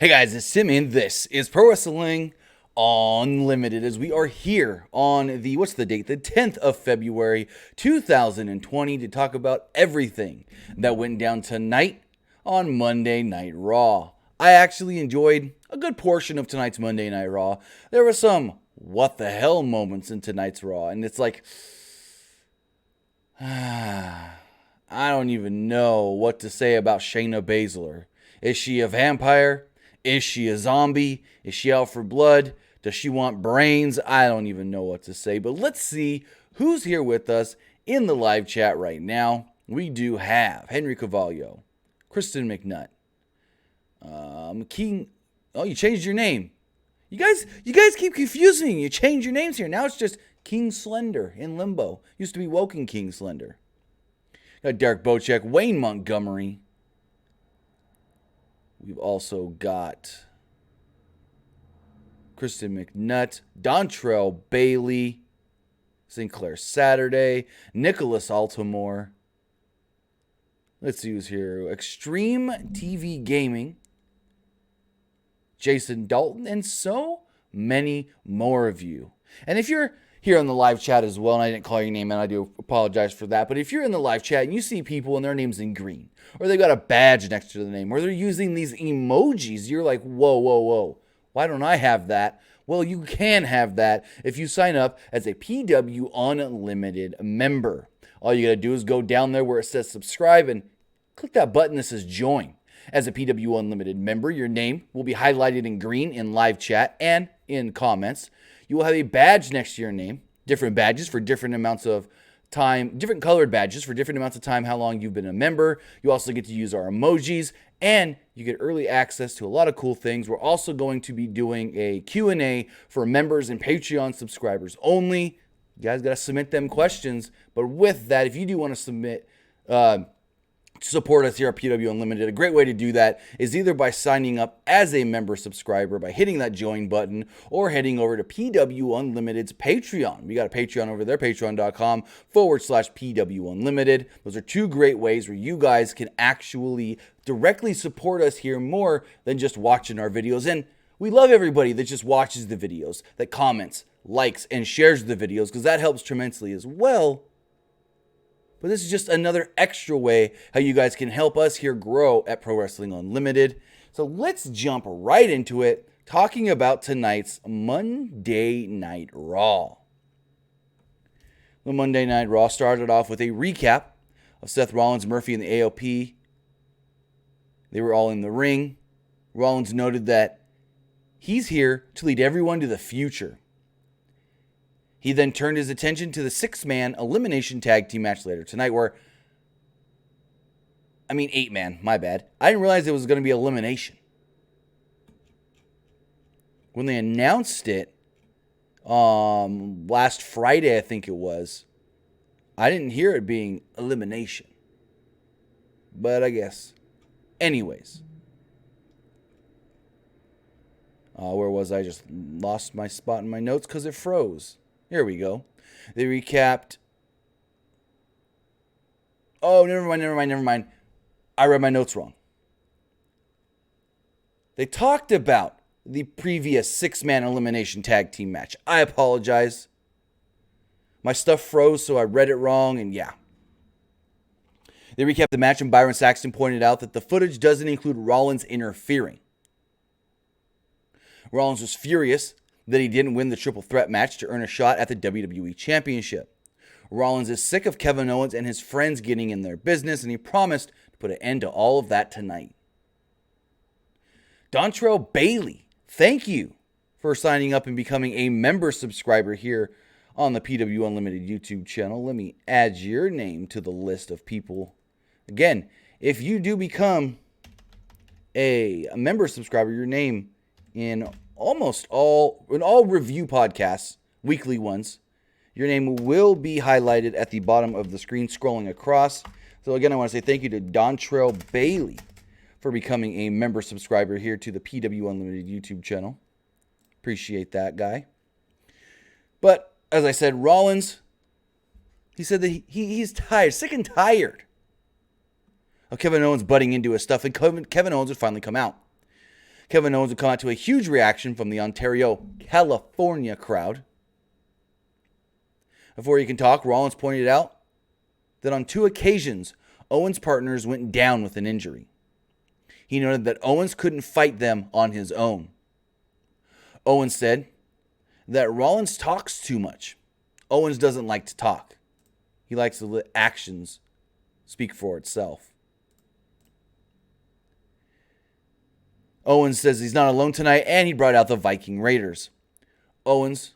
Hey guys, it's Tim and this is Pro Wrestling Unlimited as we are here on the, what's the date? The 10th of February, 2020 to talk about everything that went down tonight on Monday Night Raw. I actually enjoyed a good portion of tonight's Monday Night Raw. There were some what the hell moments in tonight's Raw, and it's like, I don't even know what to say about Shayna Baszler. Is she a vampire? Is she a zombie? Is she out for blood? Does she want brains? I don't even know what to say. But let's see who's here with us in the live chat right now. We do have Henry Cavallo, Kristen McNutt, King. Oh, you changed your name. You guys keep confusing me. You change your names here. Now it's just King Slender in limbo. Used to be Woken King Slender. Got Derek Bocek, Wayne Montgomery. We've also got Kristen McNutt, Dontrell Bailey, Sinclair Saturday, Nicholas Altamore. Let's see who's here. Extreme TV Gaming, Jason Dalton, and so many more of you. And if you're here on the live chat as well, and I didn't call your name, and I do apologize for that, but if you're in the live chat and you see people and their name's in green, or they've got a badge next to the name, or they're using these emojis, you're like, whoa, why don't I have that? Well, you can have that if you sign up as a PWUnlimited member. All you gotta do is go down there where it says subscribe and click that button that says join. As a PWUnlimited member, your name will be highlighted in green in live chat and in comments. You will have a badge next to your name, different badges for different amounts of time, different colored badges for different amounts of time, how long you've been a member. You also get to use our emojis, and you get early access to a lot of cool things. We're also going to be doing a Q&A for members and Patreon subscribers only. You guys got to submit them questions. But with that, if you do want to submit support us here at PWUnlimited, a great way to do that is either by signing up as a member subscriber by hitting that join button or heading over to PWUnlimited's Patreon. We got a Patreon over there, patreon.com/PWUnlimited. Those are two great ways where you guys can actually directly support us here more than just watching our videos. And we love everybody that just watches the videos, that comments, likes, and shares the videos, because that helps tremendously as well. But this is just another extra way how you guys can help us here grow at Pro Wrestling Unlimited. So let's jump right into it, talking about tonight's Monday Night Raw. The Monday Night Raw started off with a recap of Seth Rollins, Murphy, and the AOP. They were all in the ring. Rollins noted that he's here to lead everyone to the future. He then turned his attention to the 6-man elimination tag team match later tonight where, 8-man, my bad. I didn't realize it was going to be elimination. When they announced it last Friday, I think it was, I didn't hear it being elimination. But I guess. Anyways. Where was I? Just lost my spot in my notes because it froze. Here we go. They recapped. Oh, never mind. I read my notes wrong. They talked about the previous 6-man elimination tag team match. I apologize. My stuff froze, so I read it wrong, and yeah. They recapped the match, and Byron Saxton pointed out that the footage doesn't include Rollins interfering. Rollins was furious that he didn't win the triple threat match to earn a shot at the WWE Championship. Rollins is sick of Kevin Owens and his friends getting in their business, and he promised to put an end to all of that tonight. Dontrell Bailey, thank you for signing up and becoming a member subscriber here on the PWUnlimited YouTube channel. Let me add your name to the list of people. Again, if you do become a member subscriber, your name in all review podcasts, weekly ones, your name will be highlighted at the bottom of the screen scrolling across. So again, I want to say thank you to Dontrell Bailey for becoming a member subscriber here to the PWUnlimited YouTube channel. Appreciate that, guy. But as I said, Rollins, he said that he's tired, sick and tired of Kevin Owens butting into his stuff, and Kevin Owens would finally come out. Kevin Owens would come out to a huge reaction from the Ontario, California crowd. Before he can talk, Rollins pointed out that on 2 occasions, Owens' partners went down with an injury. He noted that Owens couldn't fight them on his own. Owens said that Rollins talks too much. Owens doesn't like to talk. He likes to let actions speak for itself. Owens says he's not alone tonight, and he brought out the Viking Raiders. Owens,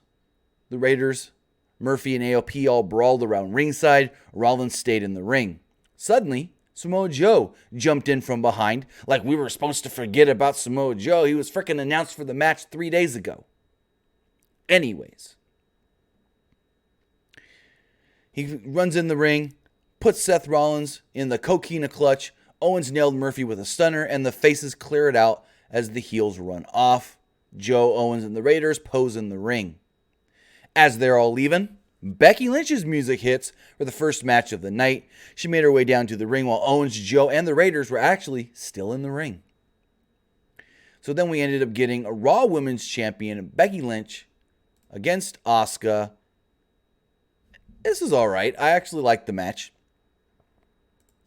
the Raiders, Murphy, and AOP all brawled around ringside. Rollins stayed in the ring. Suddenly, Samoa Joe jumped in from behind, like we were supposed to forget about Samoa Joe. He was freaking announced for the match 3 days ago. Anyways, he runs in the ring, puts Seth Rollins in the coquina clutch. Owens nailed Murphy with a stunner, and the faces clear it out as the heels run off. Joe, Owens, and the Raiders pose in the ring. As they're all leaving, Becky Lynch's music hits for the first match of the night. She made her way down to the ring while Owens, Joe, and the Raiders were actually still in the ring. So then we ended up getting a Raw Women's Champion, Becky Lynch, against Asuka. This is all right. I actually liked the match.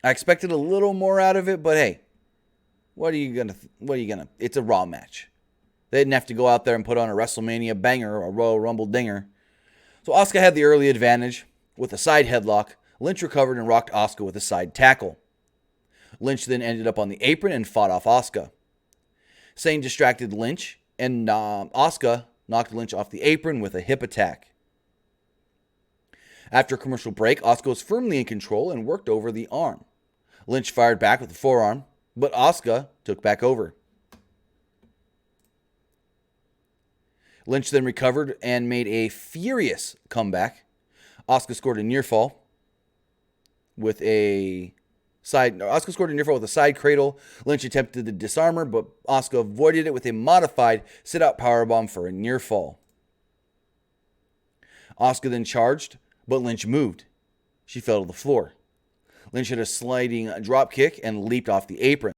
I expected a little more out of it, but hey, what are you gonna? It's a Raw match. They didn't have to go out there and put on a WrestleMania banger or a Royal Rumble dinger. So Asuka had the early advantage with a side headlock. Lynch recovered and rocked Asuka with a side tackle. Lynch then ended up on the apron and fought off Asuka. Sane distracted Lynch, and Asuka knocked Lynch off the apron with a hip attack. After a commercial break, Asuka was firmly in control and worked over the arm. Lynch fired back with a forearm, but Asuka took back over. Lynch then recovered and made a furious comeback. Asuka scored a near fall with a side cradle. Lynch attempted to disarm her, but Asuka avoided it with a modified sit-out powerbomb for a near fall. Asuka then charged, but Lynch moved. She fell to the floor. Lynch hit a sliding drop kick and leaped off the apron.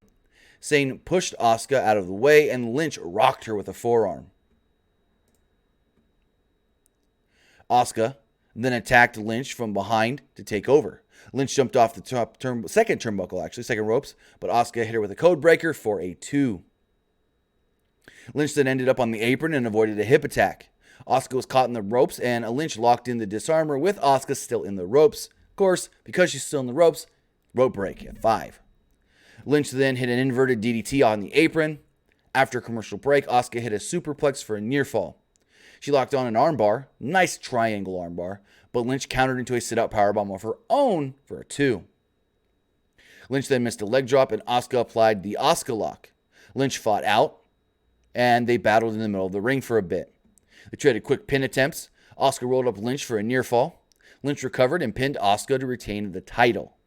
Sane pushed Asuka out of the way, and Lynch rocked her with a forearm. Asuka then attacked Lynch from behind to take over. Lynch jumped off the second ropes, but Asuka hit her with a code breaker for a 2. Lynch then ended up on the apron and avoided a hip attack. Asuka was caught in the ropes, and Lynch locked in the disarmer with Asuka still in the ropes. Of course, because she's still in the ropes, rope break at 5. Lynch then hit an inverted DDT on the apron. After a commercial break, Asuka hit a superplex for a near fall. She locked on an armbar, nice triangle armbar, but Lynch countered into a sit-out powerbomb of her own for a 2. Lynch then missed a leg drop, and Asuka applied the Asuka lock. Lynch fought out, and they battled in the middle of the ring for a bit. They traded quick pin attempts. Asuka rolled up Lynch for a near fall. Lynch recovered and pinned Asuka to retain the title.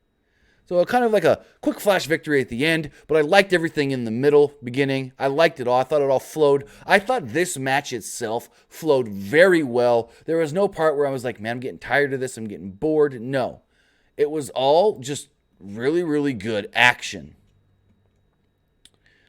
So kind of like a quick flash victory at the end, but I liked everything in the beginning. I liked it all. I thought it all flowed. I thought this match itself flowed very well. There was no part where I was like, man, I'm getting tired of this. I'm getting bored. No. It was all just really, really good action.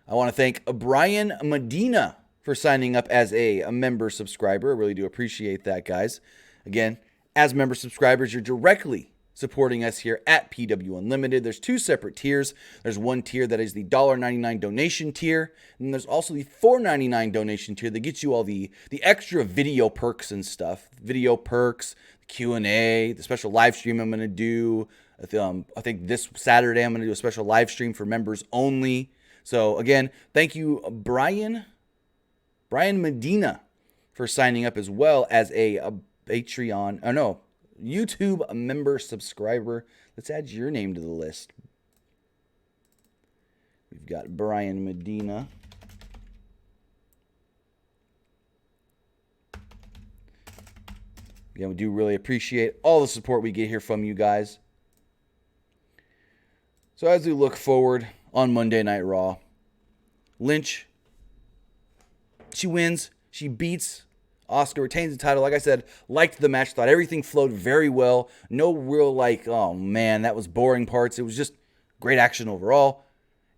I want to thank Brian Medina for signing up as a member subscriber. I really do appreciate that, guys. Again, as member subscribers, you're directly supporting us here at PWUnlimited. There's 2 separate tiers. There's one tier that is the $1.99 donation tier, and there's also the $4.99 donation tier that gets you all the extra video perks and stuff. Video perks, Q&A, the special live stream I'm going to do. I think this Saturday I'm going to do a special live stream for members only. So again, thank you, Brian Medina, for signing up as well as a YouTube member subscriber. Let's add your name to the list. We've got Brian Medina. Again, we do really appreciate all the support we get here from you guys. So as we look forward on Monday Night Raw, Lynch, she wins. She beats Asuka, retains the title. Like I said, liked the match. Thought everything flowed very well. No real oh man, that was boring parts. It was just great action overall.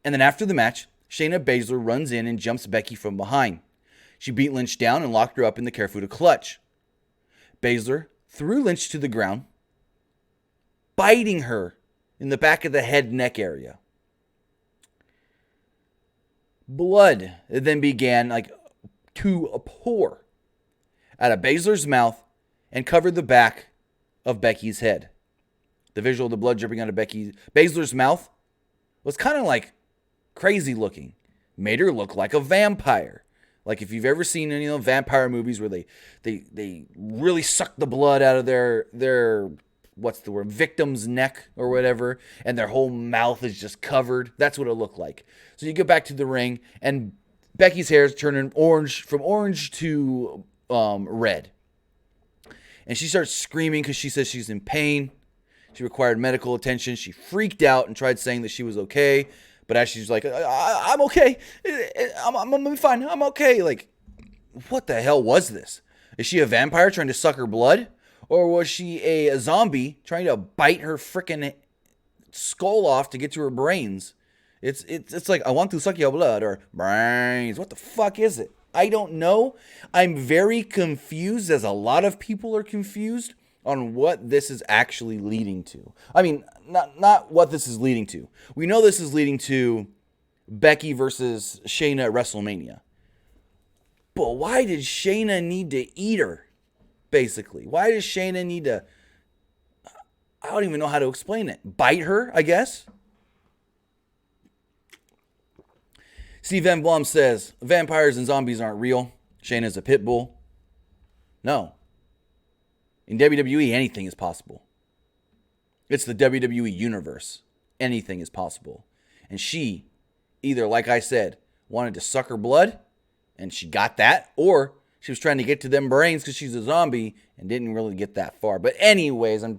And then after the match, Shayna Baszler runs in and jumps Becky from behind. She beat Lynch down and locked her up in the Karafuda clutch. Baszler threw Lynch to the ground, biting her in the back of the head neck area. Blood then began to pour out of Baszler's mouth and covered the back of Becky's head. The visual of the blood dripping out of Baszler's mouth was kind of crazy looking. Made her look like a vampire. Like if you've ever seen any of the vampire movies where they really suck the blood out of their victim's neck or whatever, and their whole mouth is just covered. That's what it looked like. So you get back to the ring, and Becky's hair is turning from orange to red. And she starts screaming because she says she's in pain. She required medical attention. She freaked out and tried saying that she was okay. But as she's like, I'm okay. I'm fine. I'm okay. Like, what the hell was this? Is she a vampire trying to suck her blood? Or was she a zombie trying to bite her freaking skull off to get to her brains? It's like, I want to suck your blood, or brains. What the fuck is it? I don't know. I'm very confused, as a lot of people are confused on what this is actually leading to. I mean, not what this is leading to. We know this is leading to Becky versus Shayna at WrestleMania. But why did Shayna need to eat her, basically? Why does Shayna need to, I don't even know how to explain it, bite her, I guess? Steve Van Blom says, vampires and zombies aren't real. Shayna's a pit bull. No. In WWE, anything is possible. It's the WWE universe. Anything is possible. And she, either, like I said, wanted to suck her blood, and she got that, or she was trying to get to them brains because she's a zombie and didn't really get that far. But anyways, I'm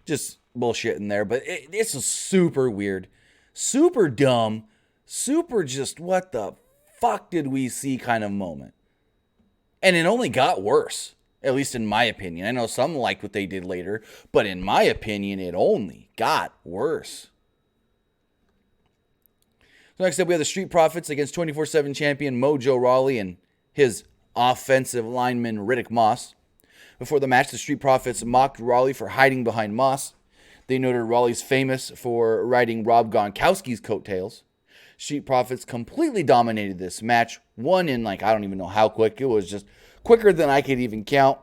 just bullshitting there. But this is super weird, super dumb, super just what the fuck did we see kind of moment. And it only got worse. At least in my opinion. I know some liked what they did later, but in my opinion, it only got worse. So next up, we have the Street Profits against 24/7 champion Mojo Rawley and his offensive lineman Riddick Moss. Before the match, the Street Profits mocked Rawley for hiding behind Moss. They noted Rawley's famous for riding Rob Gronkowski's coattails. Street Profits completely dominated this match. Won in I don't even know how quick. It was just quicker than I could even count.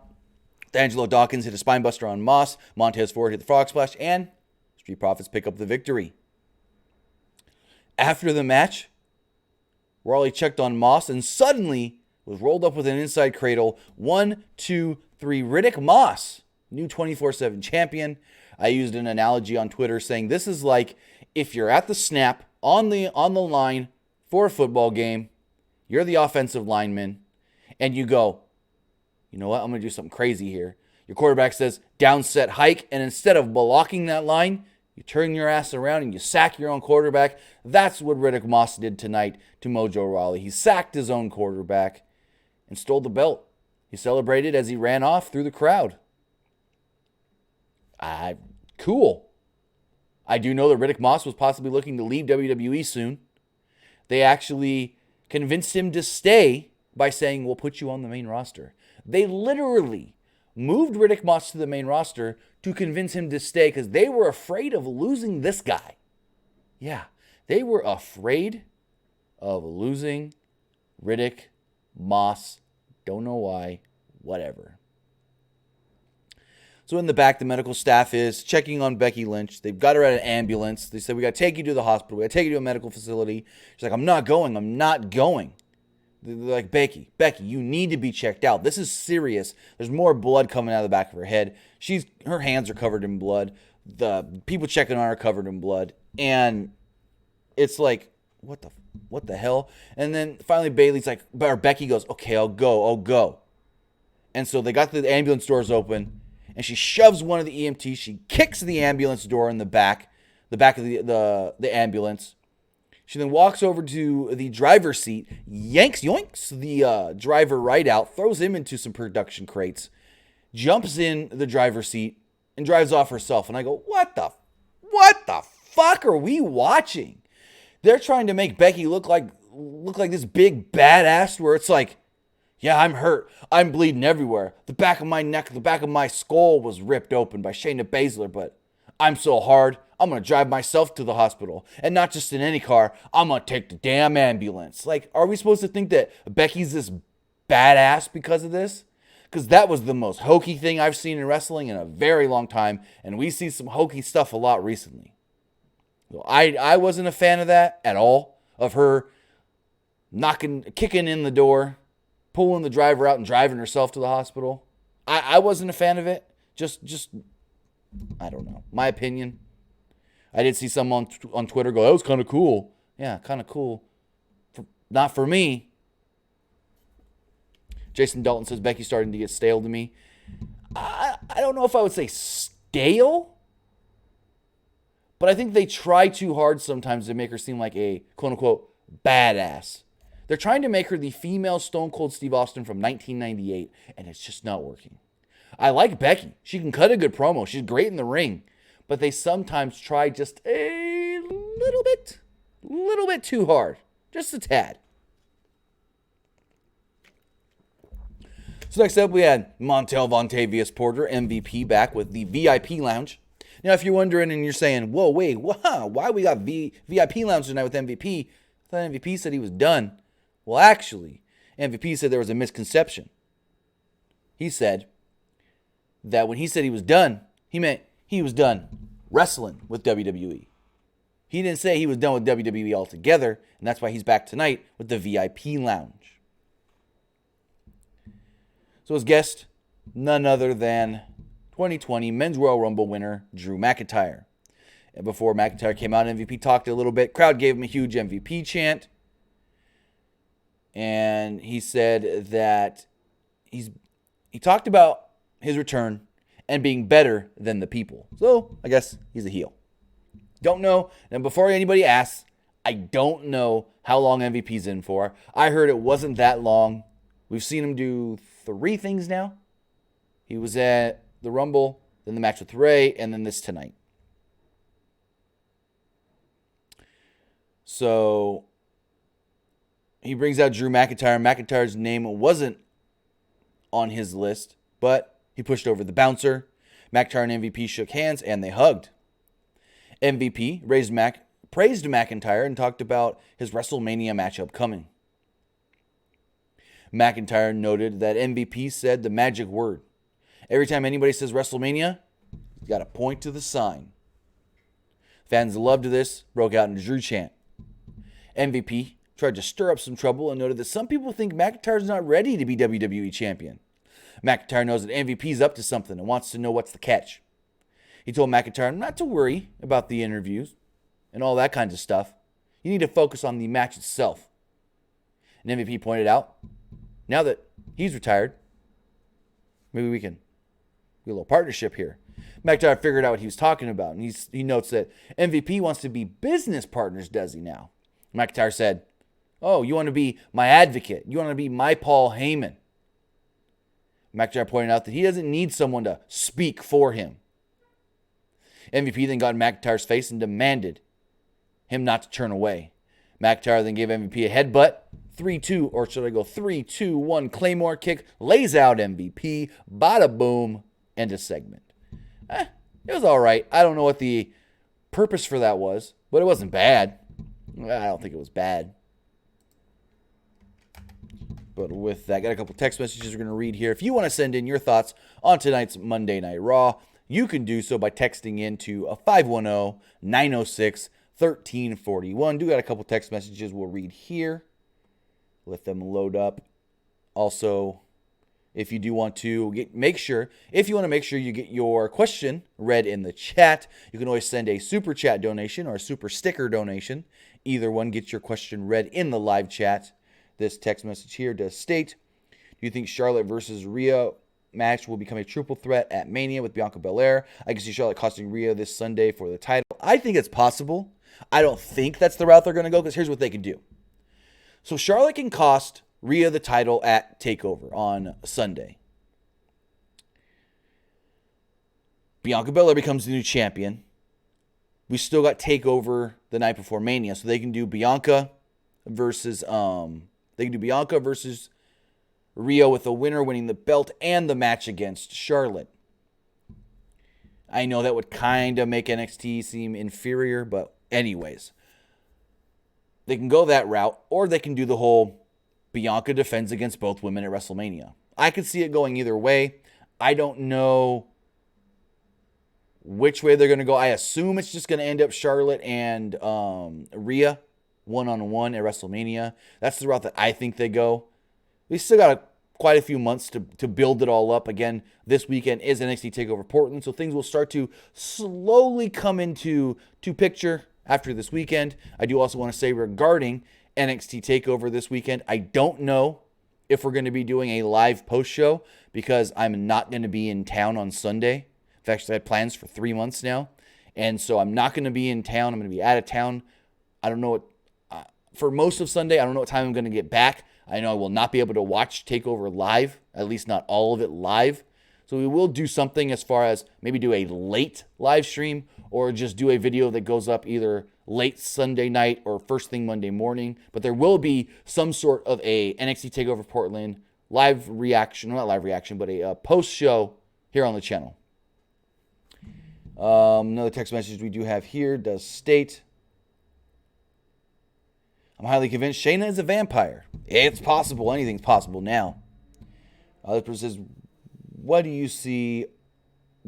D'Angelo Dawkins hit a spinebuster on Moss. Montez Ford hit the frog splash. And Street Profits pick up the victory. After the match, Rawley checked on Moss and suddenly was rolled up with an inside cradle. 1, 2, 3. Riddick Moss, new 24/7 champion. I used an analogy on Twitter saying this is like if you're at the snap on the line for a football game. You're the offensive lineman. And you go, you know what? I'm going to do something crazy here. Your quarterback says, down, set, hike. And instead of blocking that line, you turn your ass around and you sack your own quarterback. That's what Riddick Moss did tonight to Mojo Rawley. He sacked his own quarterback and stole the belt. He celebrated as he ran off through the crowd. Cool. I do know that Riddick Moss was possibly looking to leave WWE soon. They actually convinced him to stay by saying, we'll put you on the main roster. They literally moved Riddick Moss to the main roster to convince him to stay because they were afraid of losing this guy. Yeah, they were afraid of losing Riddick Moss. Don't know why. Whatever. So in the back, the medical staff is checking on Becky Lynch. They've got her at an ambulance. They said, we got to take you to the hospital. We got to take you to a medical facility. She's like, I'm not going. They're like, Becky, you need to be checked out. This is serious. There's more blood coming out of the back of her head. Her hands are covered in blood. The people checking on her are covered in blood. And it's like, what the hell? And then finally Becky goes, okay, I'll go. And so they got the ambulance doors open, and she shoves one of the EMTs. She kicks the ambulance door in the back of the ambulance. She then walks over to the driver's seat, yoinks the driver right out, throws him into some production crates, jumps in the driver's seat, and drives off herself. And I go, what the fuck are we watching? They're trying to make Becky look like this big badass where it's like, yeah, I'm hurt. I'm bleeding everywhere. The back of my neck, the back of my skull was ripped open by Shayna Baszler, but I'm so hard, I'm going to drive myself to the hospital. And not just in any car, I'm going to take the damn ambulance. Like, are we supposed to think that Becky's this badass because of this? Because that was the most hokey thing I've seen in wrestling in a very long time, and we see some hokey stuff a lot recently. So I wasn't a fan of that at all, of her kicking in the door, pulling the driver out and driving herself to the hospital. I wasn't a fan of it. Just I don't know. My opinion. I did see someone on Twitter go, that was kind of cool. Yeah, kind of cool. Not for me. Jason Dalton says Becky's starting to get stale to me. I don't know if I would say stale, but I think they try too hard sometimes to make her seem like a quote-unquote badass. They're trying to make her the female Stone Cold Steve Austin from 1998, and it's just not working. I like Becky. She can cut a good promo. She's great in the ring. But they sometimes try just a little bit too hard. Just a tad. So next up, we had Montel Vontavious Porter, MVP, back with the VIP Lounge. Now, if you're wondering and you're saying, whoa, wait, why we got VIP Lounge tonight with MVP? I thought MVP said he was done. Well, actually, MVP said there was a misconception. He said that when he said he was done, he meant he was done wrestling with WWE. He didn't say he was done with WWE altogether, and that's why he's back tonight with the VIP Lounge. So his guest, none other than 2020 Men's Royal Rumble winner, Drew McIntyre. And before McIntyre came out, MVP talked a little bit. Crowd gave him a huge MVP chant. And he said that he talked about his return and being better than the people. So I guess he's a heel. Don't know. And before anybody asks, I don't know how long MVP's in for. I heard it wasn't that long. We've seen him do 3 things now. He was at the Rumble, then the match with Ray, and then this tonight. So he brings out Drew McIntyre. McIntyre's name wasn't on his list, but he pushed over the bouncer. McIntyre and MVP shook hands, and they hugged. MVP praised McIntyre and talked about his WrestleMania matchup coming. McIntyre noted that MVP said the magic word. Every time anybody says WrestleMania, you got to point to the sign. Fans loved this, broke out into Drew chant. MVP tried to stir up some trouble and noted that some people think McIntyre's not ready to be WWE champion. McIntyre knows that MVP's up to something and wants to know what's the catch. He told McIntyre not to worry about the interviews and all that kinds of stuff. You need to focus on the match itself. And MVP pointed out, now that he's retired, maybe we can get a little partnership here. McIntyre figured out what he was talking about, and he notes that MVP wants to be business partners, does he now? McIntyre said, oh, you want to be my advocate. You want to be my Paul Heyman. McIntyre pointed out that he doesn't need someone to speak for him. MVP then got in McIntyre's face and demanded him not to turn away. McIntyre then gave MVP a headbutt. 3-2, or should I go 3-2-1 Claymore kick, lays out MVP, bada boom, end of segment. It was all right. I don't know what the purpose for that was, but it wasn't bad. I don't think it was bad. But with that, I got a couple text messages we're going to read here. If you want to send in your thoughts on tonight's Monday Night Raw, you can do so by texting in to 510-906-1341. Do got a couple text messages we'll read here. Let them load up. Also, if you do want to make sure you get your question read in the chat, you can always send a super chat donation or a super sticker donation. Either one gets your question read in the live chat. This text message here does state, do you think Charlotte versus Rhea match will become a triple threat at Mania with Bianca Belair? I can see Charlotte costing Rhea this Sunday for the title. I think it's possible. I don't think that's the route they're going to go, because here's what they can do. So Charlotte can cost Rhea the title at TakeOver on Sunday. Bianca Belair becomes the new champion. we still got TakeOver the night before Mania, so they can do Bianca versus Rhea with the winner winning the belt and the match against Charlotte. I know that would kind of make NXT seem inferior, but anyways, they can go that route, or they can do the whole Bianca defends against both women at WrestleMania. I could see it going either way. I don't know which way they're going to go. I assume it's just going to end up Charlotte and Rhea one-on-one at WrestleMania. That's the route that I think they go. We still got quite a few months to build it all up. Again, this weekend is NXT TakeOver Portland, so things will start to slowly come into picture after this weekend. I do also want to say regarding NXT TakeOver this weekend, I don't know if we're going to be doing a live post show because I'm not going to be in town on Sunday. In fact, I had plans for 3 months now, and so I'm not going to be in town. I'm going to be out of town. I don't know what, for most of Sunday, I don't know what time I'm going to get back. I know I will not be able to watch TakeOver live, at least not all of it live. So we will do something as far as maybe do a late live stream or just do a video that goes up either late Sunday night or first thing Monday morning. But there will be some sort of a NXT TakeOver Portland live reaction, not live reaction, but a post show here on the channel. Another text message we do have here does state, I'm highly convinced Shayna is a vampire. It's possible. Anything's possible now. This person says, what do you see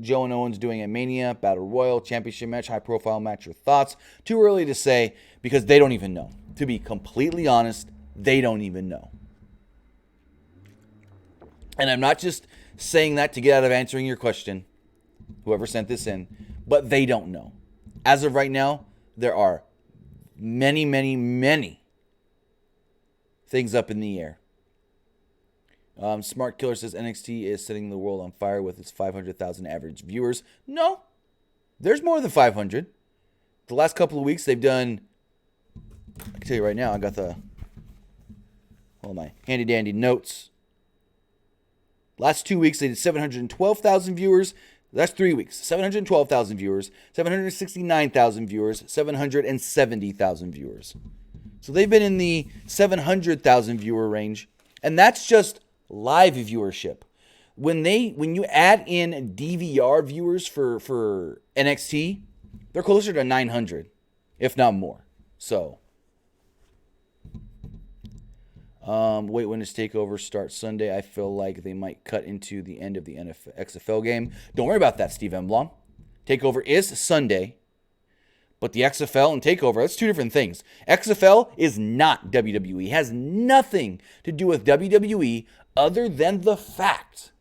Joe and Owens doing at Mania, Battle Royal, Championship match, high-profile match? Your thoughts? Too early to say because they don't even know. To be completely honest, they don't even know. And I'm not just saying that to get out of answering your question, whoever sent this in, but they don't know. As of right now, there are many, many, many things up in the air. Smart Killer says NXT is setting the world on fire with its 500,000 average viewers. No, there's more than 500. The last couple of weeks they've done, I can tell you right now, I got my handy dandy notes. Last 2 weeks they did 712,000 viewers. That's 3 weeks. 712,000 viewers, 769,000 viewers, 770,000 viewers. So they've been in the 700,000 viewer range, and that's just live viewership. When you add in DVR viewers for NXT, they're closer to 900, if not more. So, when does TakeOver start Sunday? I feel like they might cut into the end of the XFL game. Don't worry about that, Steve Emblom. TakeOver is Sunday. But the XFL and TakeOver, that's two different things. XFL is not WWE. It has nothing to do with WWE other than the fact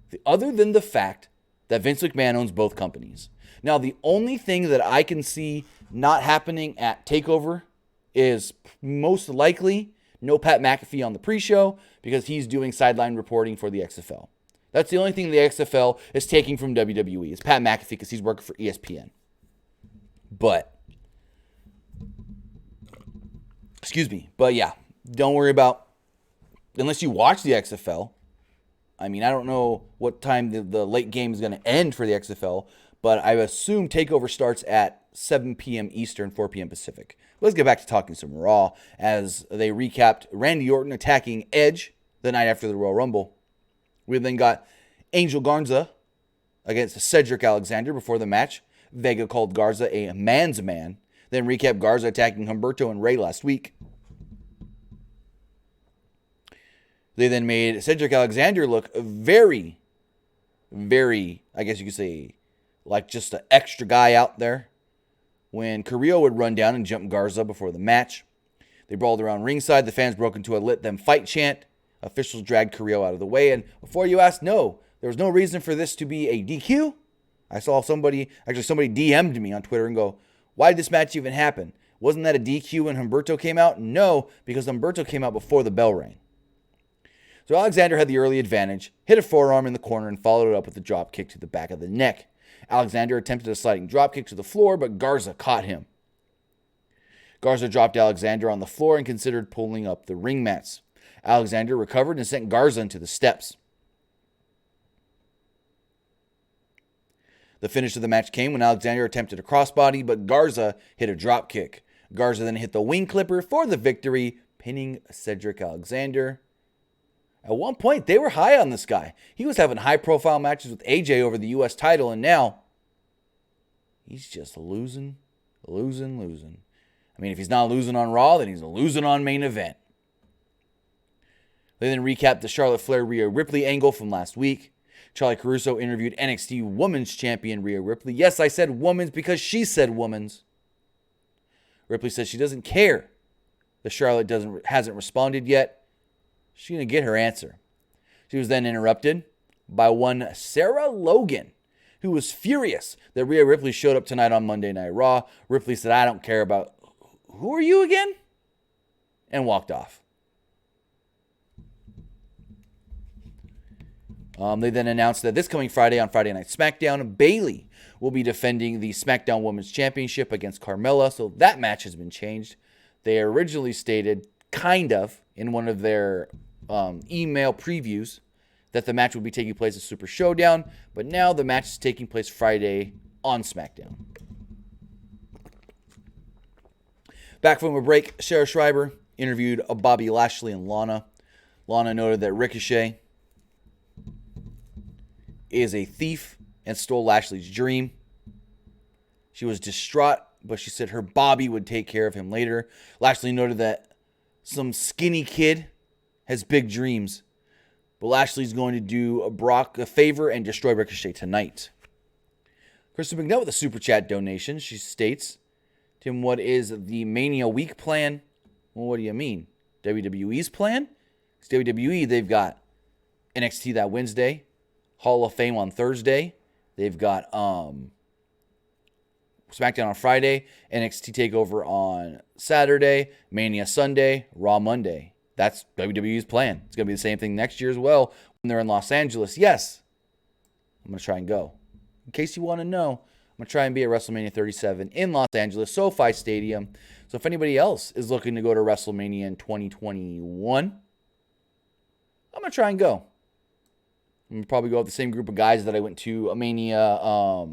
that Vince McMahon owns both companies. Now, the only thing that I can see not happening at TakeOver is most likely no Pat McAfee on the pre-show because he's doing sideline reporting for the XFL. That's the only thing the XFL is taking from WWE is Pat McAfee because he's working for ESPN. But yeah, don't worry about, unless you watch the XFL. I mean, I don't know what time the late game is going to end for the XFL, but I assume TakeOver starts at 7 p.m. Eastern, 4 p.m. Pacific. Let's get back to talking some Raw as they recapped Randy Orton attacking Edge the night after the Royal Rumble. We then got Angel Garza against Cedric Alexander before the match. Vega called Garza a man's man. Then recapped Garza attacking Humberto and Rey last week. They then made Cedric Alexander look very, very, I guess you could say, like just an extra guy out there. When Carrillo would run down and jump Garza before the match. They brawled around ringside. The fans broke into a "Let Them Fight" chant. Officials dragged Carrillo out of the way. And before you ask, no, there was no reason for this to be a DQ. I saw somebody DM'd me on Twitter and go, why did this match even happen? Wasn't that a DQ when Humberto came out? No, because Humberto came out before the bell rang. So Alexander had the early advantage, hit a forearm in the corner, and followed it up with a drop kick to the back of the neck. Alexander attempted a sliding drop kick to the floor, but Garza caught him. Garza dropped Alexander on the floor and considered pulling up the ring mats. Alexander recovered and sent Garza into the steps. The finish of the match came when Alexander attempted a crossbody, but Garza hit a drop kick. Garza then hit the wing clipper for the victory, pinning Cedric Alexander. At one point, they were high on this guy. He was having high-profile matches with AJ over the U.S. title, and now he's just losing. I mean, if he's not losing on Raw, then he's losing on Main Event. They then recapped the Charlotte Flair-Rhea Ripley angle from last week. Charlie Caruso interviewed NXT Women's Champion Rhea Ripley. Yes, I said women's because she said women's. Ripley says she doesn't care that Charlotte hasn't responded yet. She's going to get her answer. She was then interrupted by one Sarah Logan, who was furious that Rhea Ripley showed up tonight on Monday Night Raw. Ripley said, "I don't care about who are you again?" and walked off. They then announced that this coming Friday on Friday Night SmackDown, Bayley will be defending the SmackDown Women's Championship against Carmella, so that match has been changed. They originally stated, kind of, in one of their email previews, that the match would be taking place at Super Showdown, but now the match is taking place Friday on SmackDown. Back from a break, Sarah Schreiber interviewed Bobby Lashley and Lana. Lana noted that Ricochet is a thief and stole Lashley's dream. She was distraught, but she said her Bobby would take care of him later. Lashley noted that some skinny kid has big dreams, but Lashley's going to do Brock a favor and destroy Ricochet tonight. Kristen McNutt with a Super Chat donation. She states, "Tim, what is the Mania Week plan?" Well, what do you mean? WWE's plan? It's WWE, they've got NXT that Wednesday, Hall of Fame on Thursday. They've got SmackDown on Friday, NXT TakeOver on Saturday, Mania Sunday, Raw Monday. That's WWE's plan. It's going to be the same thing next year as well when they're in Los Angeles. Yes, I'm going to try and go. In case you want to know, I'm going to try and be at WrestleMania 37 in Los Angeles, SoFi Stadium. So if anybody else is looking to go to WrestleMania in 2021, I'm going to try and go. I'm going to probably go with the same group of guys that I went to Mania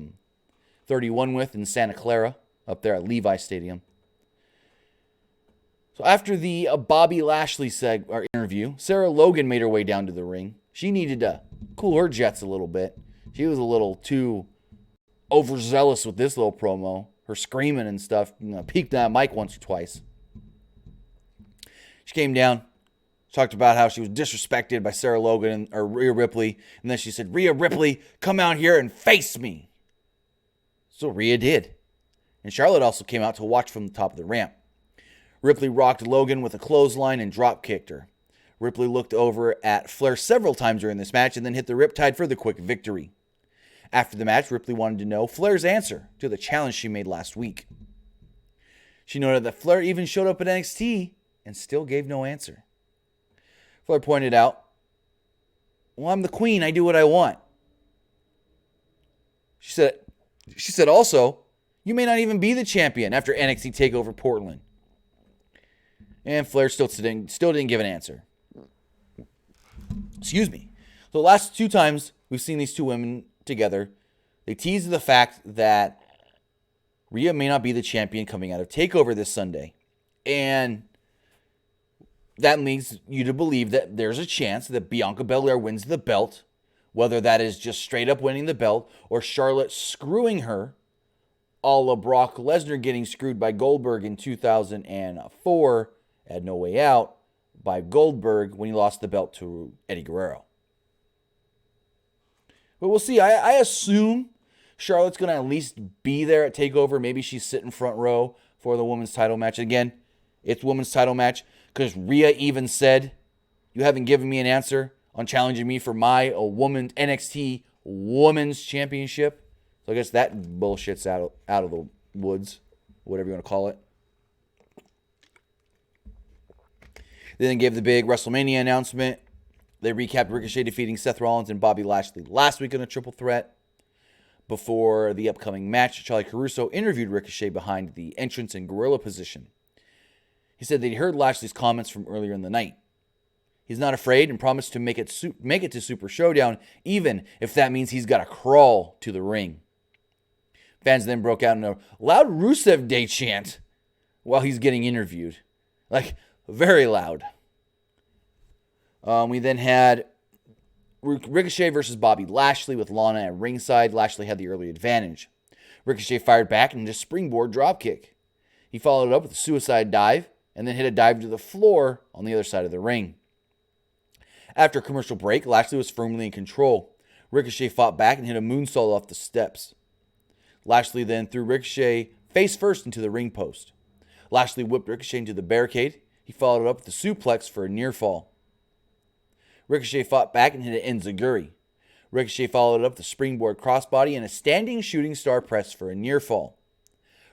31 with in Santa Clara, up there at Levi Stadium. So after the Bobby Lashley interview, Sarah Logan made her way down to the ring. She needed to cool her jets a little bit. She was a little too overzealous with this little promo. Her screaming and stuff, peeked that mic once or twice. She came down, talked about how she was disrespected by Sarah Logan or Rhea Ripley, and then she said, "Rhea Ripley, come out here and face me." So Rhea did. And Charlotte also came out to watch from the top of the ramp. Ripley rocked Logan with a clothesline and drop kicked her. Ripley looked over at Flair several times during this match and then hit the Riptide for the quick victory. After the match, Ripley wanted to know Flair's answer to the challenge she made last week. She noted that Flair even showed up at NXT and still gave no answer. Flair pointed out, "Well, I'm the queen. I do what I want." She said also, "You may not even be the champion after NXT TakeOver Portland." And Flair still didn't give an answer. Excuse me. So the last two times we've seen these two women together, they teased the fact that Rhea may not be the champion coming out of TakeOver this Sunday. And that leads you to believe that there's a chance that Bianca Belair wins the belt, whether that is just straight up winning the belt or Charlotte screwing her, a la Brock Lesnar getting screwed by Goldberg in 2004 at No Way Out by Goldberg when he lost the belt to Eddie Guerrero. But we'll see. I assume Charlotte's going to at least be there at TakeOver. Maybe she's sitting front row for the women's title match. Again, it's women's title match because Rhea even said, "You haven't given me an answer on challenging me for my NXT Women's Championship." So I guess that bullshit's out of the woods, whatever you want to call it. They then gave the big WrestleMania announcement. They recapped Ricochet defeating Seth Rollins and Bobby Lashley last week in a triple threat. Before the upcoming match, Charlie Caruso interviewed Ricochet behind the entrance in gorilla position. He said that he heard Lashley's comments from earlier in the night. He's not afraid and promised to make it to Super Showdown, even if that means he's got to crawl to the ring. Fans then broke out in a loud Rusev Day chant while he's getting interviewed. Like, very loud. We then had Ricochet versus Bobby Lashley with Lana at ringside. Lashley had the early advantage. Ricochet fired back and a springboard dropkick. He followed it up with a suicide dive and then hit a dive to the floor on the other side of the ring. After a commercial break, Lashley was firmly in control. Ricochet fought back and hit a moonsault off the steps. Lashley then threw Ricochet face first into the ring post. Lashley whipped Ricochet into the barricade. He followed it up with a suplex for a near fall. Ricochet fought back and hit an enziguri. Ricochet followed it up with a springboard crossbody and a standing shooting star press for a near fall.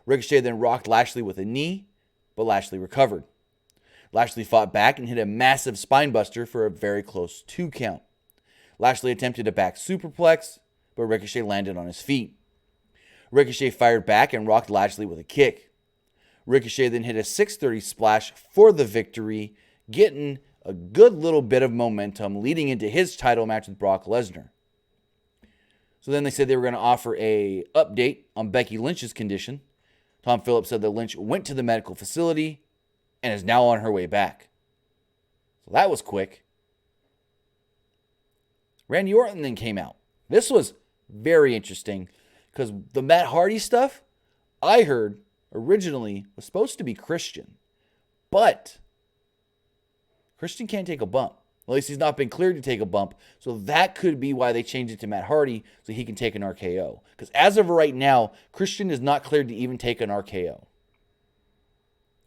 Ricochet then rocked Lashley with a knee, but Lashley recovered. Lashley fought back and hit a massive spinebuster for a very close 2 count. Lashley attempted a back superplex, but Ricochet landed on his feet. Ricochet fired back and rocked Lashley with a kick. Ricochet then hit a 630 splash for the victory, getting a good little bit of momentum leading into his title match with Brock Lesnar. So then they said they were going to offer a update on Becky Lynch's condition. Tom Phillips said that Lynch went to the medical facility and is now on her way back. So that was quick. Randy Orton then came out. This was very interesting because the Matt Hardy stuff, I heard originally was supposed to be Christian. But Christian can't take a bump. At least he's not been cleared to take a bump. So that could be why they changed it to Matt Hardy so he can take an RKO. Because as of right now, Christian is not cleared to even take an RKO.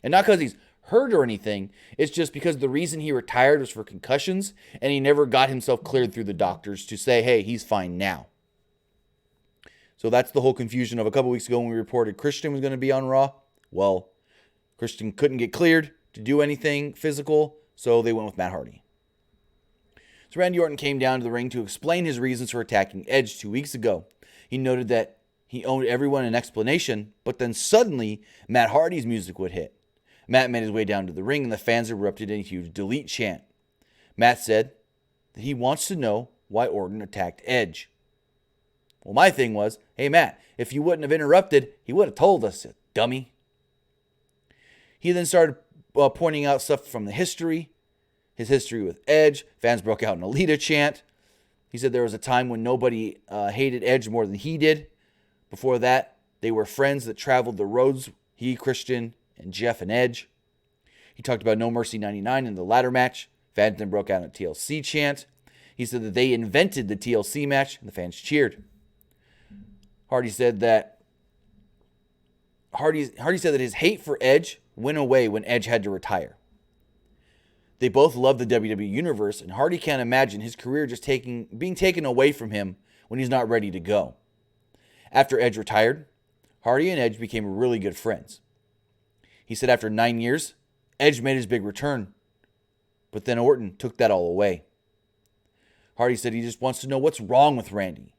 And not because he's hurt or anything. It's just because the reason he retired was for concussions and he never got himself cleared through the doctors to say, hey, he's fine now. So that's the whole confusion of a couple weeks ago when we reported Christian was going to be on Raw. Well, Christian couldn't get cleared to do anything physical, so they went with Matt Hardy. So Randy Orton came down to the ring to explain his reasons for attacking Edge 2 weeks ago. He noted that he owed everyone an explanation, but then suddenly Matt Hardy's music would hit. Matt made his way down to the ring and the fans erupted in a huge delete chant. Matt said that he wants to know why Orton attacked Edge. Well, my thing was, hey Matt, if you wouldn't have interrupted, he would have told us, you dummy. He then started pointing out stuff from the history, his history with Edge. Fans broke out an Alita chant. He said there was a time when nobody hated Edge more than he did. Before that, they were friends that traveled the roads, he, Christian, and Jeff and Edge. He talked about No Mercy 99 in the ladder match. Fans then broke out a TLC chant. He said that they invented the TLC match, and the fans cheered. Hardy said that his hate for Edge went away when Edge had to retire. They both love the WWE Universe, and Hardy can't imagine his career just being taken away from him when he's not ready to go. After Edge retired, Hardy and Edge became really good friends. He said after 9 years, Edge made his big return, but then Orton took that all away. Hardy said he just wants to know what's wrong with Randy.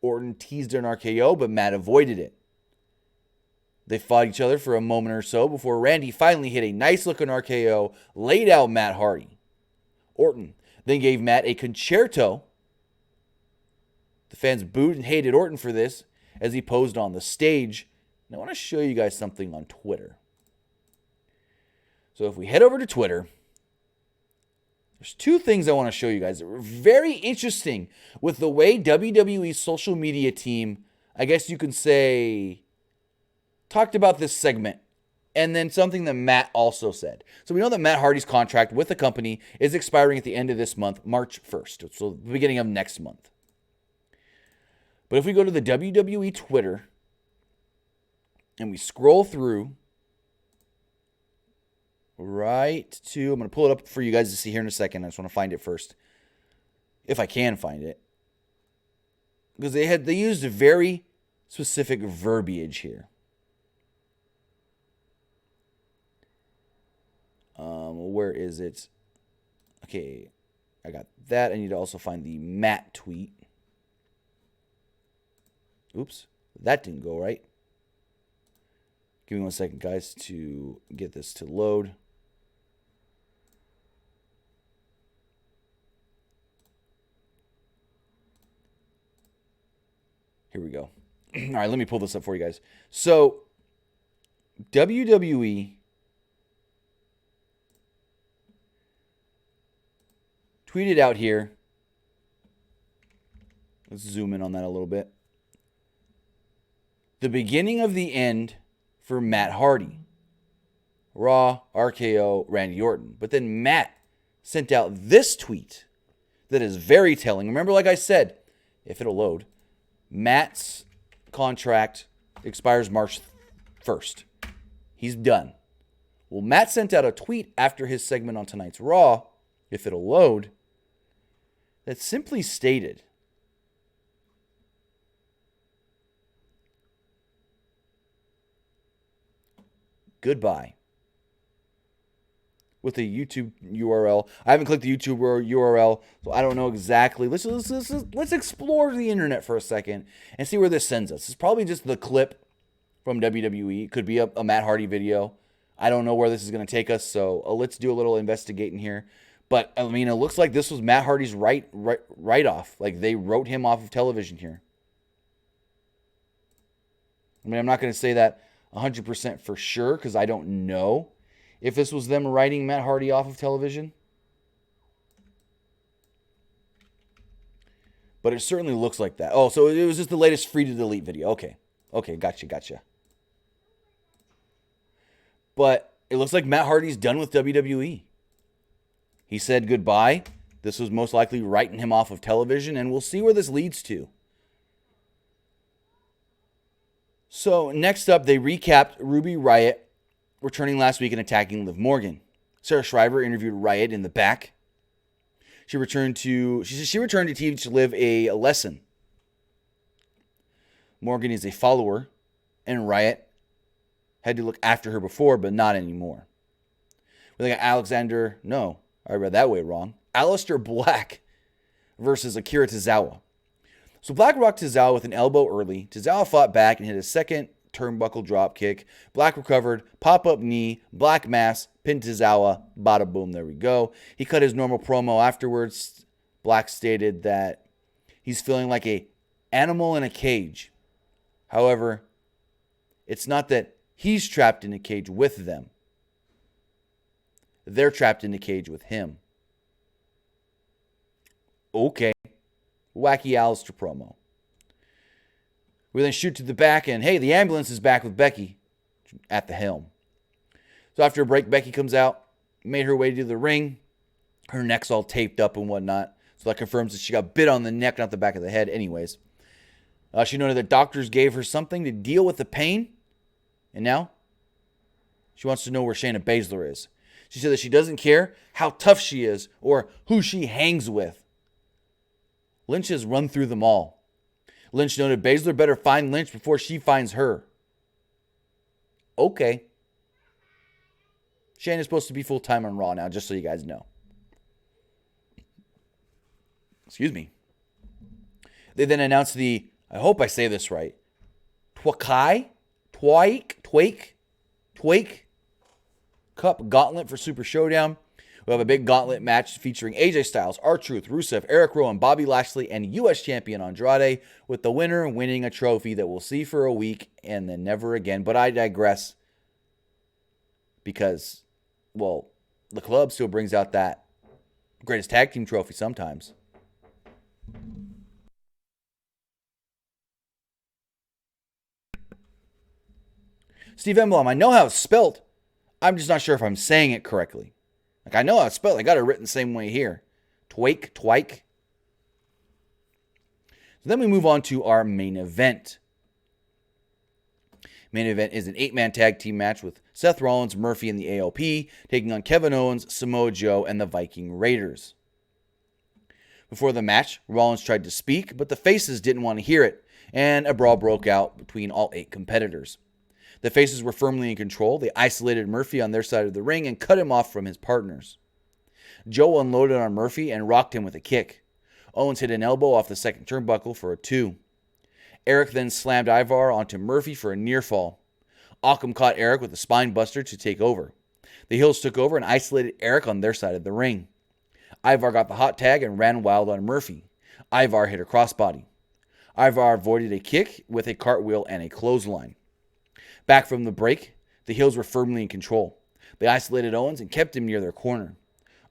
Orton teased an RKO, but Matt avoided it. They fought each other for a moment or so before Randy finally hit a nice-looking RKO, laid out Matt Hardy. Orton then gave Matt a concerto. The fans booed and hated Orton for this as he posed on the stage. And I want to show you guys something on Twitter. So if we head over to Twitter, there's 2 things I want to show you guys that were very interesting with the way WWE's social media team, I guess you can say, talked about this segment, and then something that Matt also said. So we know that Matt Hardy's contract with the company is expiring at the end of this month, March 1st, so the beginning of next month. But if we go to the WWE Twitter and we scroll through right to, I'm going to pull it up for you guys to see here in a second. I just want to find it first, if I can find it, because they used a very specific verbiage here. Where is it? Okay, I got that. I need to also find the Matt tweet. Oops, that didn't go right. Give me 1 second, guys, to get this to load. Here we go. All right, let me pull this up for you guys. So, WWE tweeted out here. Let's zoom in on that a little bit. The beginning of the end for Matt Hardy. Raw, RKO, Randy Orton. But then Matt sent out this tweet that is very telling. Remember, like I said, if it'll load, Matt's contract expires March 1st. He's done. Well, Matt sent out a tweet after his segment on tonight's Raw, if it'll load, that simply stated, goodbye. With a YouTube URL. I haven't clicked the YouTube URL, so I don't know exactly. Let's explore the internet for a second and see where this sends us. It's probably just the clip from WWE. It could be a Matt Hardy video. I don't know where this is going to take us, so let's do a little investigating here. But, I mean, it looks like this was Matt Hardy's write-off. Like, they wrote him off of television here. I mean, I'm not going to say that 100% for sure because I don't know if this was them writing Matt Hardy off of television. But it certainly looks like that. Oh, so it was just the latest free-to-delete video. Okay, gotcha. But it looks like Matt Hardy's done with WWE. He said goodbye. This was most likely writing him off of television, and we'll see where this leads to. So next up, they recapped Ruby Riott returning last week and attacking Liv Morgan. Sarah Shriver interviewed Riott in the back. She returned to teach Liv a lesson. Morgan is a follower, and Riott had to look after her before, but not anymore. We got I read that way wrong. Aleister Black versus Akira Tozawa. So Black rocked Tozawa with an elbow early. Tozawa fought back and hit a second turnbuckle drop kick. Black recovered, pop-up knee, Black mass, pinned Tozawa, bada boom, there we go. He cut his normal promo afterwards. Black stated that he's feeling like an animal in a cage. However, it's not that he's trapped in a cage with them. They're trapped in a cage with him. Okay. Wacky Aleister promo. We then shoot to the back, and hey, the ambulance is back with Becky at the helm. So after a break, Becky comes out, made her way to the ring. Her neck's all taped up and whatnot. So that confirms that she got bit on the neck, not the back of the head. Anyways, she noted that doctors gave her something to deal with the pain. And now, she wants to know where Shayna Baszler is. She said that she doesn't care how tough she is or who she hangs with. Lynch has run through them all. Lynch noted Baszler better find Lynch before she finds her. Okay. Shayna's supposed to be full-time on Raw now, just so you guys know. Excuse me. They then announced the, I hope I say this right, Twake Cup Gauntlet for Super Showdown. We'll have a big gauntlet match featuring AJ Styles, R-Truth, Rusev, Eric Rowan, Bobby Lashley, and U.S. Champion Andrade, with the winner winning a trophy that we'll see for a week and then never again. But I digress because, well, the club still brings out that greatest tag team trophy sometimes. Steve Emblem, I know how it's spelled. I'm just not sure if I'm saying it correctly. Like, I know how it's spelled. I got it written the same way here. Twake. So then we move on to our main event. Main event is an 8-man tag team match with Seth Rollins, Murphy, and the AOP taking on Kevin Owens, Samoa Joe, and the Viking Raiders. Before the match, Rollins tried to speak, but the faces didn't want to hear it, and a brawl broke out between all 8 competitors. The faces were firmly in control. They isolated Murphy on their side of the ring and cut him off from his partners. Joe unloaded on Murphy and rocked him with a kick. Owens hit an elbow off the second turnbuckle for a 2. Eric then slammed Ivar onto Murphy for a near fall. Occam caught Eric with a spine buster to take over. The Heels took over and isolated Eric on their side of the ring. Ivar got the hot tag and ran wild on Murphy. Ivar hit a crossbody. Ivar avoided a kick with a cartwheel and a clothesline. Back from the break, the heels were firmly in control. They isolated Owens and kept him near their corner.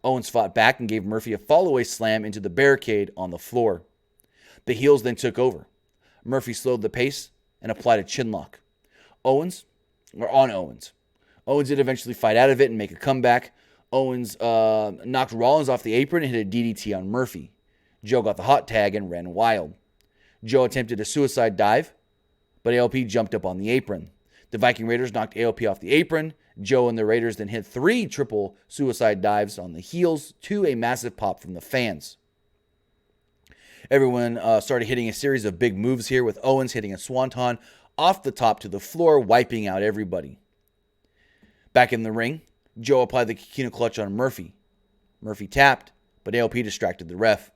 Owens fought back and gave Murphy a fallaway slam into the barricade on the floor. The heels then took over. Murphy slowed the pace and applied a chinlock. Owens did eventually fight out of it and make a comeback. Owens knocked Rollins off the apron and hit a DDT on Murphy. Joe got the hot tag and ran wild. Joe attempted a suicide dive, but AOP jumped up on the apron. The Viking Raiders knocked AOP off the apron. Joe and the Raiders then hit 3 triple suicide dives on the heels to a massive pop from the fans. Everyone started hitting a series of big moves here, with Owens hitting a swanton off the top to the floor, wiping out everybody. Back in the ring, Joe applied the Kikino clutch on Murphy. Murphy tapped, but AOP distracted the ref.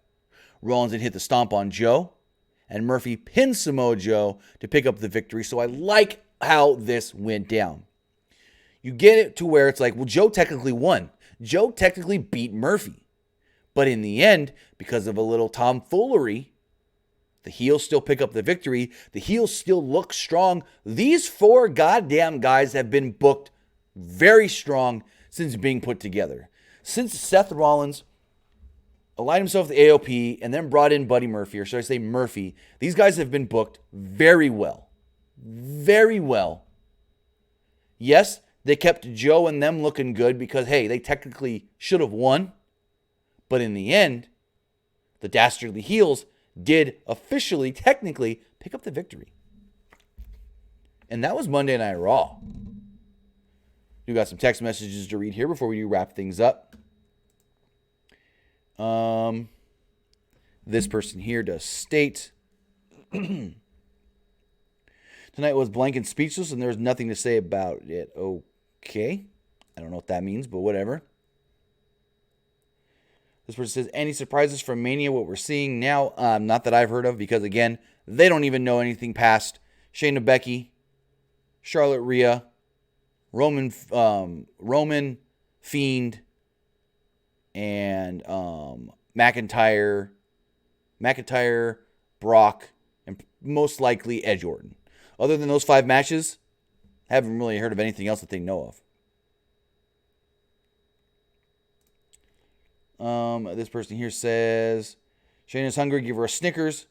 Rollins then hit the stomp on Joe, and Murphy pinned Samoa Joe to pick up the victory. So I like how this went down. You get it to where it's like, well, Joe technically won. Joe technically beat Murphy. But in the end, because of a little tomfoolery, the heels still pick up the victory. The heels still look strong. These 4 goddamn guys have been booked very strong since being put together. Since Seth Rollins aligned himself with the AOP and then brought in Buddy Murphy, or should I say Murphy, these guys have been booked very well. Very well. Yes, they kept Joe and them looking good because, hey, they technically should have won. But in the end, the dastardly heels did officially, technically, pick up the victory. And that was Monday Night Raw. We got some text messages to read here before we wrap things up. This person here does state, tonight was blank and speechless and there's nothing to say about it. Okay. I don't know what that means, but whatever. This person says, any surprises from Mania, what we're seeing now? Not that I've heard of, because again, they don't even know anything past Shayna Becky, Charlotte Rhea, Roman Fiend, and McIntyre, Brock, and most likely Edge Orton. Other than those 5 matches, haven't really heard of anything else that they know of. This person here says, Shayna's hungry, give her a Snickers.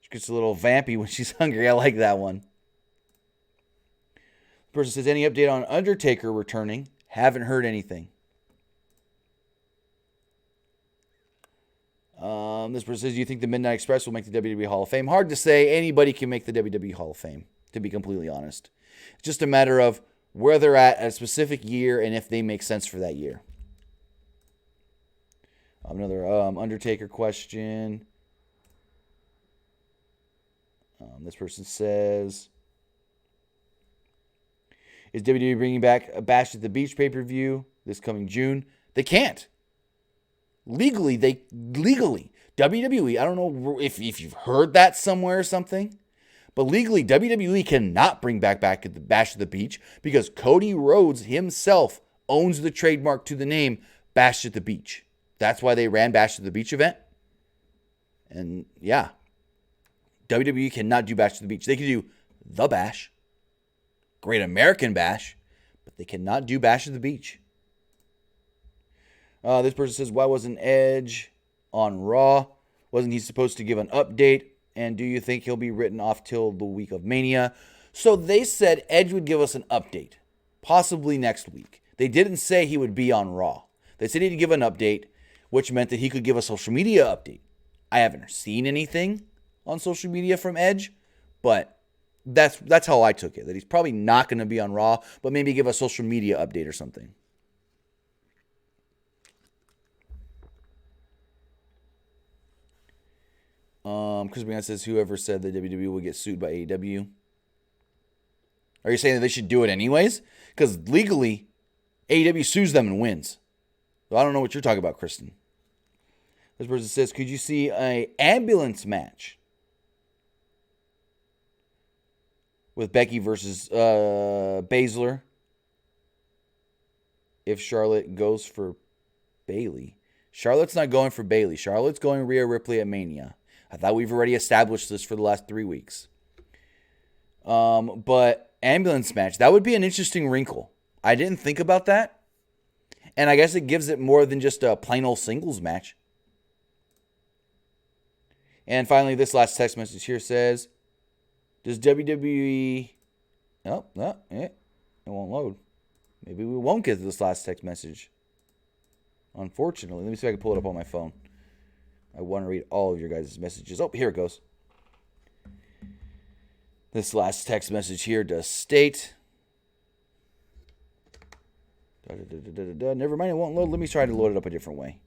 She gets a little vampy when she's hungry. I like that one. The person says, any update on Undertaker returning? Haven't heard anything. This person says, do you think the Midnight Express will make the WWE Hall of Fame? Hard to say. Anybody can make the WWE Hall of Fame, to be completely honest. It's just a matter of where they're at a specific year and if they make sense for that year. Another Undertaker question. This person says, is WWE bringing back a Bash at the Beach pay-per-view this coming June? They can't. Legally, WWE, I don't know if you've heard that somewhere or something, but legally, WWE cannot bring back at the Bash at the Beach because Cody Rhodes himself owns the trademark to the name Bash at the Beach. That's why they ran Bash at the Beach event. And yeah, WWE cannot do Bash at the Beach. They can do The Bash, Great American Bash, but they cannot do Bash at the Beach. This person says, why wasn't Edge on Raw? Wasn't he supposed to give an update? And do you think he'll be written off till the week of Mania? So they said Edge would give us an update, possibly next week. They didn't say he would be on Raw. They said he'd give an update, which meant that he could give a social media update. I haven't seen anything on social media from Edge, but that's how I took it, that he's probably not going to be on Raw, but maybe give a social media update or something. Chris McGann says, whoever said that WWE will get sued by AEW? Are you saying that they should do it anyways? Because legally, AEW sues them and wins. So I don't know what you're talking about, Kristen. This person says, could you see an ambulance match with Becky versus Baszler if Charlotte goes for Bayley? Charlotte's not going for Bayley. Charlotte's going Rhea Ripley at Mania. I thought we've already established this for the last 3 weeks. But ambulance match, that would be an interesting wrinkle. I didn't think about that. And I guess it gives it more than just a plain old singles match. And finally, this last text message here says, does WWE... Oh, no, it won't load. Maybe we won't get this last text message. Unfortunately. Let me see if I can pull it up on my phone. I want to read all of your guys' messages. Oh, here it goes. This last text message here does state... Never mind, it won't load. Let me try to load it up a different way.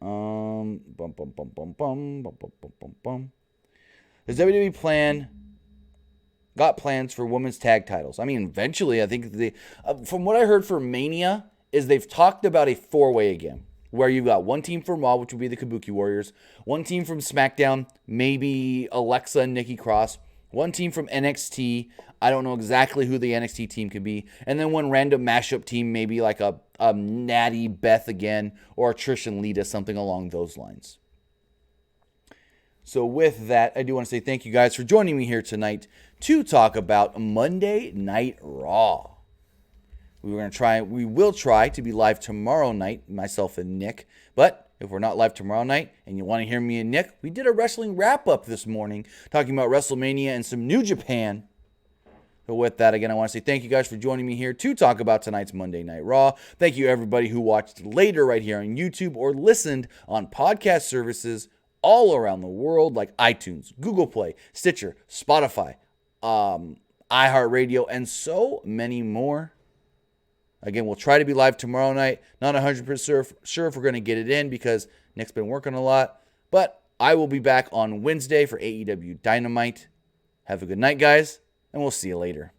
Does WWE got plans for women's tag titles? I mean, eventually, I think from what I heard for Mania, is they've talked about a 4-way again, where you've got one team from Raw, which would be the Kabuki Warriors, one team from SmackDown, maybe Alexa and Nikki Cross, one team from NXT, I don't know exactly who the NXT team could be, and then one random mashup team, maybe like a Natty Beth again, or a Trish and Lita, something along those lines. So with that, I do want to say thank you guys for joining me here tonight to talk about Monday Night Raw. We will try to be live tomorrow night, myself and Nick. But if we're not live tomorrow night and you want to hear me and Nick, we did a wrestling wrap-up this morning talking about WrestleMania and some New Japan. So with that, again, I want to say thank you guys for joining me here to talk about tonight's Monday Night Raw. Thank you, everybody who watched later right here on YouTube or listened on podcast services all around the world like iTunes, Google Play, Stitcher, Spotify, iHeartRadio, and so many more. Again, we'll try to be live tomorrow night. Not 100% sure if we're going to get it in because Nick's been working a lot. But I will be back on Wednesday for AEW Dynamite. Have a good night, guys, and we'll see you later.